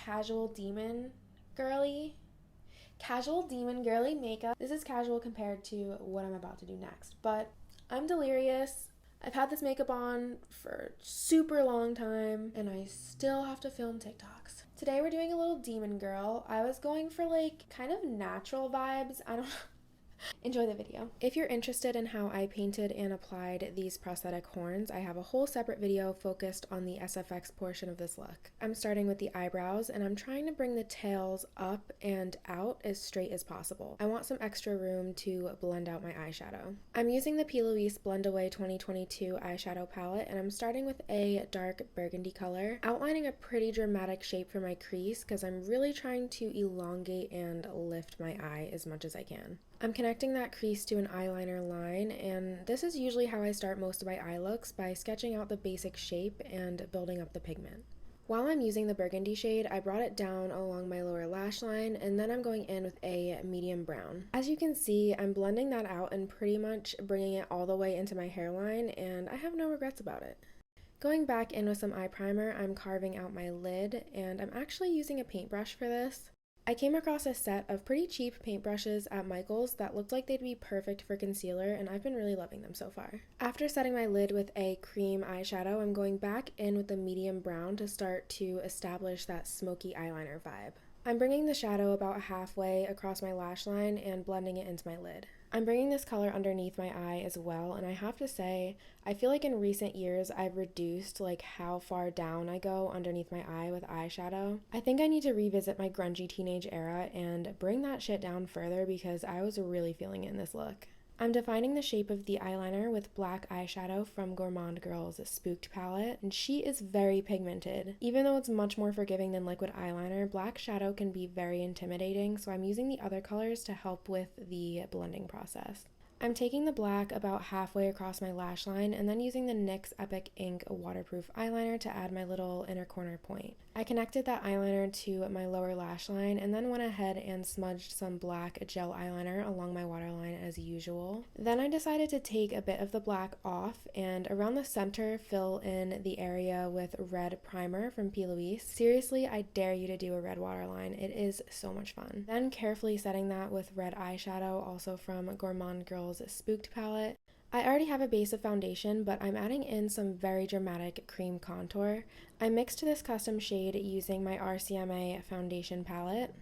casual demon girly makeup. This is casual compared to what I'm about to do next, but I'm delirious. I've had this makeup on for a super long time and I still have to film TikToks. Today we're doing a little demon girl. I was going for like kind of natural vibes. I don't know. Enjoy the video. If you're interested in how I painted and applied these prosthetic horns, I have a whole separate video focused on the SFX portion of this look. I'm starting with the eyebrows and I'm trying to bring the tails up and out as straight as possible. I want some extra room to blend out my eyeshadow. I'm using the Louise Blend Away 2022 eyeshadow palette and I'm starting with a dark burgundy color, outlining a pretty dramatic shape for my crease because I'm really trying to elongate and lift my eye as much as I can. I'm connecting that crease to an eyeliner line, and this is usually how I start most of my eye looks, by sketching out the basic shape and building up the pigment. While I'm using the burgundy shade, I brought it down along my lower lash line, and then I'm going in with a medium brown. As you can see, I'm blending that out and pretty much bringing it all the way into my hairline, and I have no regrets about it. Going back in with some eye primer, I'm carving out my lid, and I'm actually using a paintbrush for this. I came across a set of pretty cheap paintbrushes at Michael's that looked like they'd be perfect for concealer, and I've been really loving them so far. After setting my lid with a cream eyeshadow, I'm going back in with the medium brown to start to establish that smoky eyeliner vibe. I'm bringing the shadow about halfway across my lash line and blending it into my lid. I'm bringing this color underneath my eye as well, and I have to say, I feel like in recent years I've reduced like how far down I go underneath my eye with eyeshadow. I think I need to revisit my grungy teenage era and bring that shit down further because I was really feeling it in this look. I'm defining the shape of the eyeliner with black eyeshadow from GourmadeGirls' Spooked palette, and she is very pigmented. Even though it's much more forgiving than liquid eyeliner, black shadow can be very intimidating, so I'm using the other colors to help with the blending process. I'm taking the black about halfway across my lash line and then using the NYX Epic Ink waterproof eyeliner to add my little inner corner point. I connected that eyeliner to my lower lash line and then went ahead and smudged some black gel eyeliner along my waterline as usual. Then I decided to take a bit of the black off and around the center fill in the area with red primer from Louise. Seriously, I dare you to do a red waterline. It is so much fun. Then carefully setting that with red eyeshadow, also from GourmadeGirls' Spooked palette. I already have a base of foundation, but I'm adding in some very dramatic cream contour. I mixed this custom shade using my RCMA foundation palette.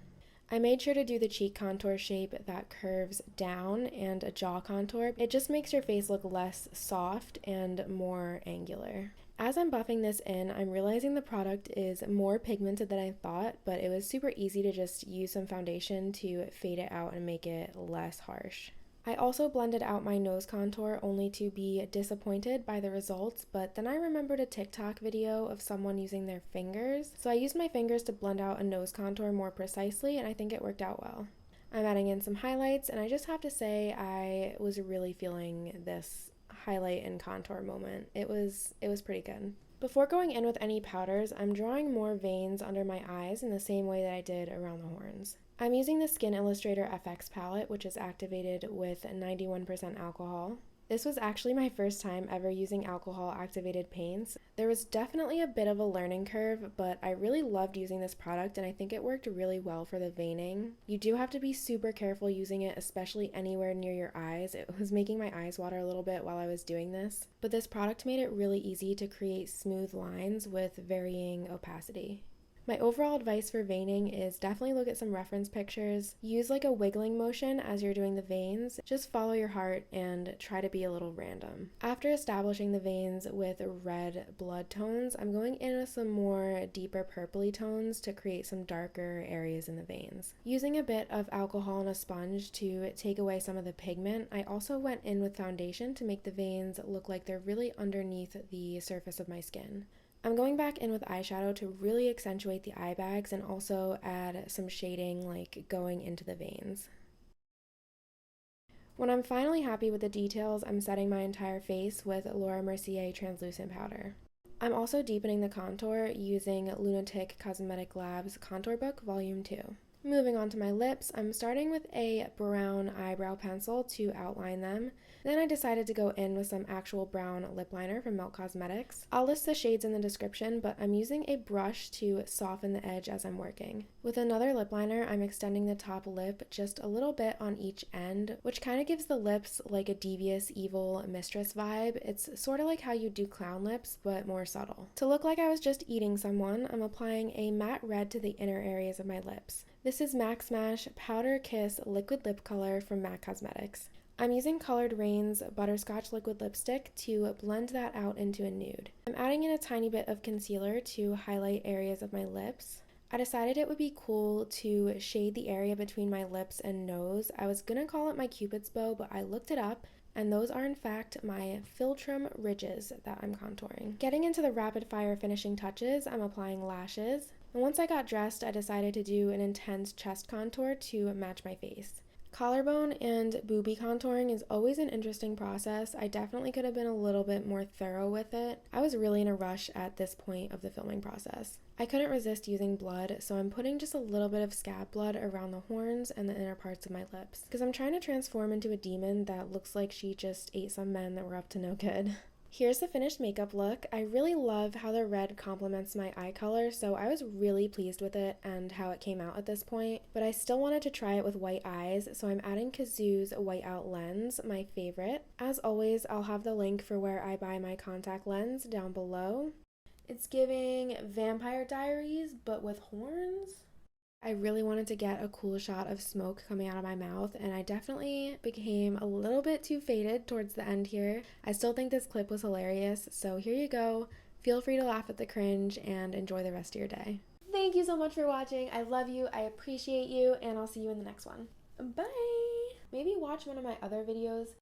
I made sure to do the cheek contour shape that curves down and a jaw contour. It just makes your face look less soft and more angular. As I'm buffing this in, I'm realizing the product is more pigmented than I thought, but it was super easy to just use some foundation to fade it out and make it less harsh. I also blended out my nose contour only to be disappointed by the results, but then I remembered a TikTok video of someone using their fingers, so I used my fingers to blend out a nose contour more precisely, and I think it worked out well. I'm adding in some highlights, and I just have to say I was really feeling this highlight and contour moment. It was pretty good. Before going in with any powders, I'm drawing more veins under my eyes in the same way that I did around the horns. I'm using the Skin Illustrator FX palette, which is activated with 91% alcohol. This was actually my first time ever using alcohol-activated paints. There was definitely a bit of a learning curve, but I really loved using this product and I think it worked really well for the veining. You do have to be super careful using it, especially anywhere near your eyes. It was making my eyes water a little bit while I was doing this, but this product made it really easy to create smooth lines with varying opacity. My overall advice for veining is definitely look at some reference pictures, use like a wiggling motion as you're doing the veins, just follow your heart and try to be a little random. After establishing the veins with red blood tones, I'm going in with some more deeper purpley tones to create some darker areas in the veins. Using a bit of alcohol and a sponge to take away some of the pigment, I also went in with foundation to make the veins look like they're really underneath the surface of my skin. I'm going back in with eyeshadow to really accentuate the eye bags and also add some shading like going into the veins. When I'm finally happy with the details, I'm setting my entire face with Laura Mercier translucent powder. I'm also deepening the contour using Lunatic Cosmetic Labs Contour Book Volume 2. Moving on to my lips, I'm starting with a brown eyebrow pencil to outline them. Then I decided to go in with some actual brown lip liner from Milk Cosmetics. I'll list the shades in the description, but I'm using a brush to soften the edge as I'm working. With another lip liner, I'm extending the top lip just a little bit on each end, which kind of gives the lips like a devious, evil mistress vibe. It's sort of like how you do clown lips, but more subtle. To look like I was just eating someone, I'm applying a matte red to the inner areas of my lips. This is MAC Smash Powder Kiss Liquid Lip Color from MAC Cosmetics. I'm using Colored Rain's Butterscotch Liquid Lipstick to blend that out into a nude. I'm adding in a tiny bit of concealer to highlight areas of my lips. I decided it would be cool to shade the area between my lips and nose. I was gonna call it my Cupid's bow, but I looked it up, and those are in fact my philtrum ridges that I'm contouring. Getting into the rapid fire finishing touches, I'm applying lashes. And once I got dressed, I decided to do an intense chest contour to match my face. Collarbone and boobie contouring is always an interesting process. I definitely could have been a little bit more thorough with it. I was really in a rush at this point of the filming process. I couldn't resist using blood, so I'm putting just a little bit of scab blood around the horns and the inner parts of my lips, because I'm trying to transform into a demon that looks like she just ate some men that were up to no good. Here's the finished makeup look. I really love how the red complements my eye color, so I was really pleased with it and how it came out at this point, but I still wanted to try it with white eyes, so I'm adding Kazzue's White Out Lens, my favorite. As always, I'll have the link for where I buy my contact lens down below. It's giving Vampire Diaries, but with horns. I really wanted to get a cool shot of smoke coming out of my mouth, and I definitely became a little bit too faded towards the end here. I still think this clip was hilarious, so here you go. Feel free to laugh at the cringe and enjoy the rest of your day. Thank you so much for watching. I love you, I appreciate you, and I'll see you in the next one. Bye! Maybe watch one of my other videos